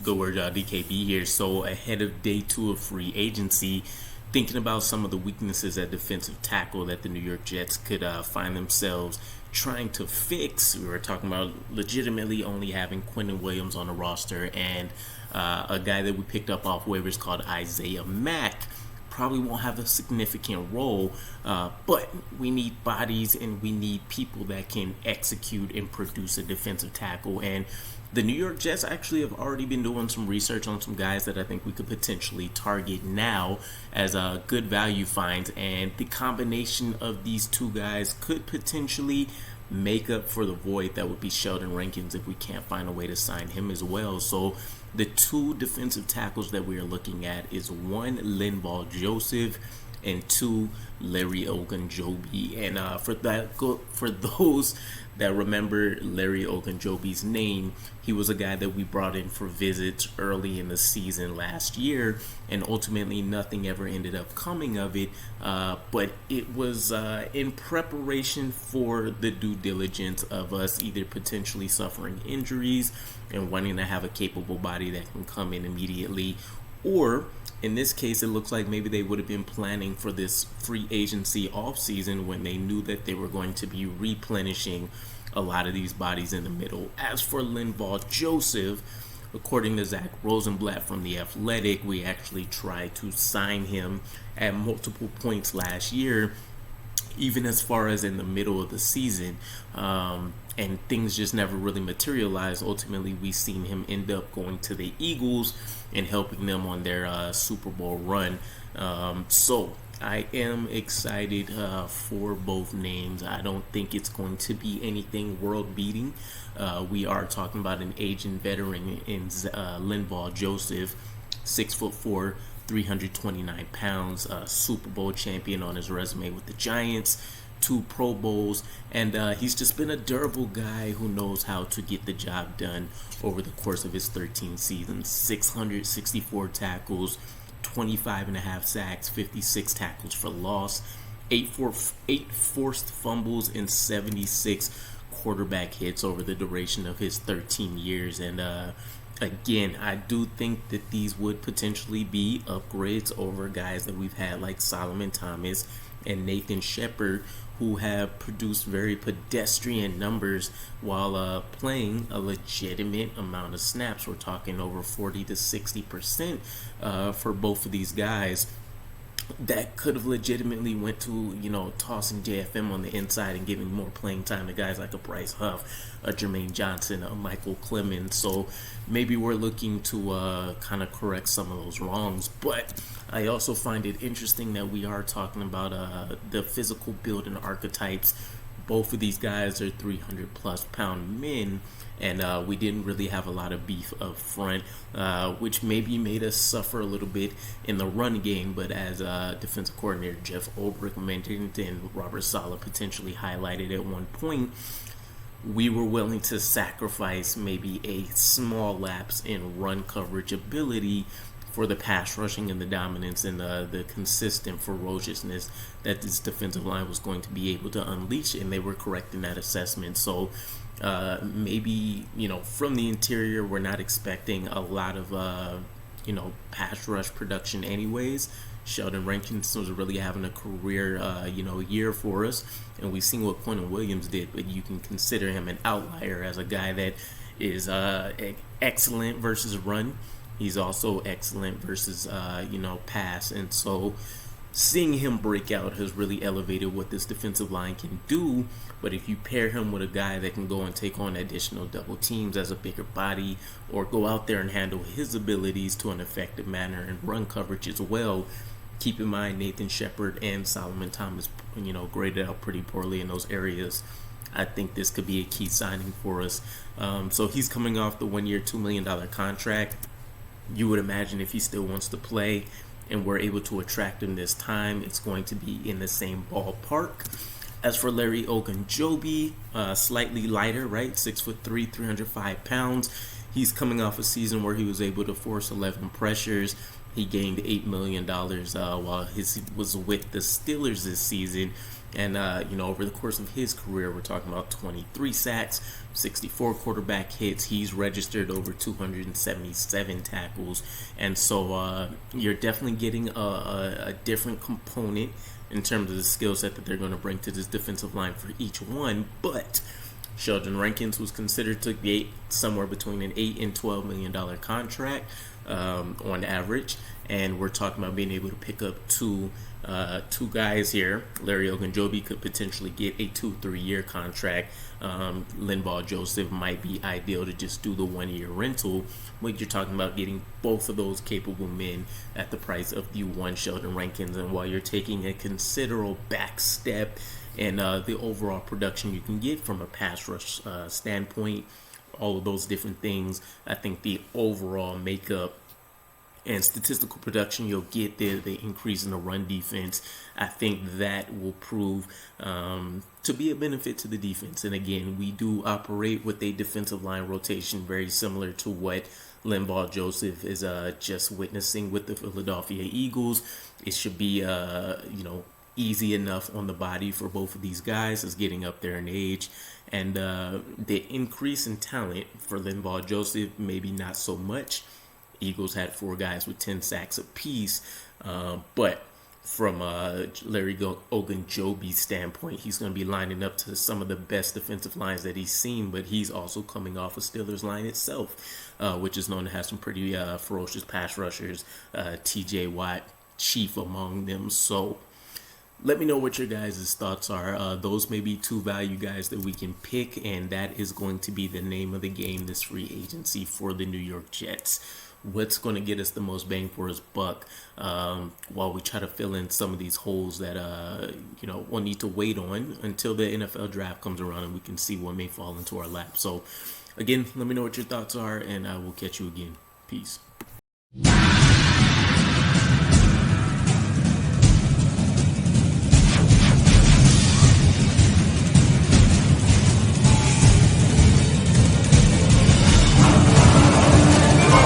good word, DKB here. So ahead of day 2 of free agency, thinking about some of the weaknesses at defensive tackle that the New York Jets could find themselves trying to fix. We were talking about legitimately only having Quentin Williams on the roster, and a guy that we picked up off waivers called Isaiah Mack probably won't have a significant role, but we need bodies and we need people that can execute and produce a defensive tackle. And the New York Jets actually have already been doing some research on some guys that I think we could potentially target now as good value finds, and the combination of these two guys could potentially make up for the void that would be Sheldon Rankins if we can't find a way to sign him as well. So the two defensive tackles that we are looking at is one, Linval Joseph, and two, Larry Ogunjobi. And for those that remember Larry Ogunjobi's name, he was a guy that we brought in for visits early in the season last year, and ultimately nothing ever ended up coming of it, but it was in preparation for the due diligence of us either potentially suffering injuries and wanting to have a capable body that can come in immediately, or in this case, it looks like maybe they would have been planning for this free agency offseason when they knew that they were going to be replenishing a lot of these bodies in the middle. As for Linval Joseph, according to Zach Rosenblatt from The Athletic, we actually tried to sign him at multiple points last year, even as far as in the middle of the season, and things just never really materialized. Ultimately, we seen him end up going to the Eagles and helping them on their Super Bowl run. So I am excited for both names. I don't think it's going to be anything world-beating. We are talking about an aging veteran in Linval Joseph, 6'4", 329 pounds, Super Bowl champion on his resume with the Giants, 2 Pro Bowls, and he's just been a durable guy who knows how to get the job done over the course of his 13 seasons. 664 tackles, 25.5 sacks, 56 tackles for loss, 8 forced fumbles, and 76 quarterback hits over the duration of his 13 years. And again, I do think that these would potentially be upgrades over guys that we've had like Solomon Thomas and Nathan Shepard, who have produced very pedestrian numbers while playing a legitimate amount of snaps. We're talking over 40 to 60% for both of these guys. That could have legitimately went to, tossing JFM on the inside and giving more playing time to guys like a Bryce Huff, a Jermaine Johnson, a Michael Clemens. So maybe we're looking to kind of correct some of those wrongs. But I also find it interesting that we are talking about the physical build and archetypes. Both of these guys are 300-plus pound men, and we didn't really have a lot of beef up front, which maybe made us suffer a little bit in the run game. But as defensive coordinator Jeff Ulbrich mentioned and Robert Saleh potentially highlighted at one point, we were willing to sacrifice maybe a small lapse in run coverage ability for the pass rushing and the dominance and the consistent ferociousness that this defensive line was going to be able to unleash, and they were correct in that assessment. So maybe, from the interior, we're not expecting a lot of, pass rush production anyways. Sheldon Rankins was really having a career, year for us, and we've seen what Quentin Williams did, but you can consider him an outlier as a guy that is excellent versus run. He's also excellent versus, pass. And so seeing him break out has really elevated what this defensive line can do. But if you pair him with a guy that can go and take on additional double teams as a bigger body, or go out there and handle his abilities to an effective manner and run coverage as well, keep in mind Nathan Shepard and Solomon Thomas, graded out pretty poorly in those areas. I think this could be a key signing for us. So he's coming off the 1-year, $2 million contract. You would imagine if he still wants to play and we're able to attract him this time, it's going to be in the same ballpark. As for Larry Ogunjobi, slightly lighter, right? 6'3", 305 pounds. He's coming off a season where he was able to force 11 pressures He gained $8 million while he was with the Steelers this season. And, over the course of his career, we're talking about 23 sacks, 64 quarterback hits. He's registered over 277 tackles. And so you're definitely getting a different component in terms of the skill set that they're going to bring to this defensive line for each one. But Sheldon Rankins was considered to get somewhere between an $8 and $12 million contract on average, and we're talking about being able to pick up two guys here. Larry Ogunjobi could potentially get a 2-3 year contract. Linval Joseph might be ideal to just do the 1 year rental. But you're talking about getting both of those capable men at the price of the one Sheldon Rankins, and while you're taking a considerable back step in the overall production you can get from a pass rush standpoint, all of those different things, I think the overall makeup and statistical production you'll get there, the increase in the run defense, I think that will prove to be a benefit to the defense. And again, we do operate with a defensive line rotation very similar to what Linval Joseph is just witnessing with the Philadelphia Eagles. It should be easy enough on the body for both of these guys as getting up there in age. And the increase in talent for Linval Joseph, maybe not so much. Eagles had 4 guys with 10 sacks apiece, but from Larry Ogunjobi's standpoint, he's going to be lining up to some of the best defensive lines that he's seen, but he's also coming off a Steelers line itself, which is known to have some pretty ferocious pass rushers, TJ Watt chief among them. So let me know what your guys' thoughts are. Those may be 2 value guys that we can pick, and that is going to be the name of the game this free agency for the New York Jets. What's going to get us the most bang for his buck while we try to fill in some of these holes that we'll need to wait on until the NFL draft comes around and we can see what may fall into our lap. So again, let me know what your thoughts are, and I will catch you again. Peace.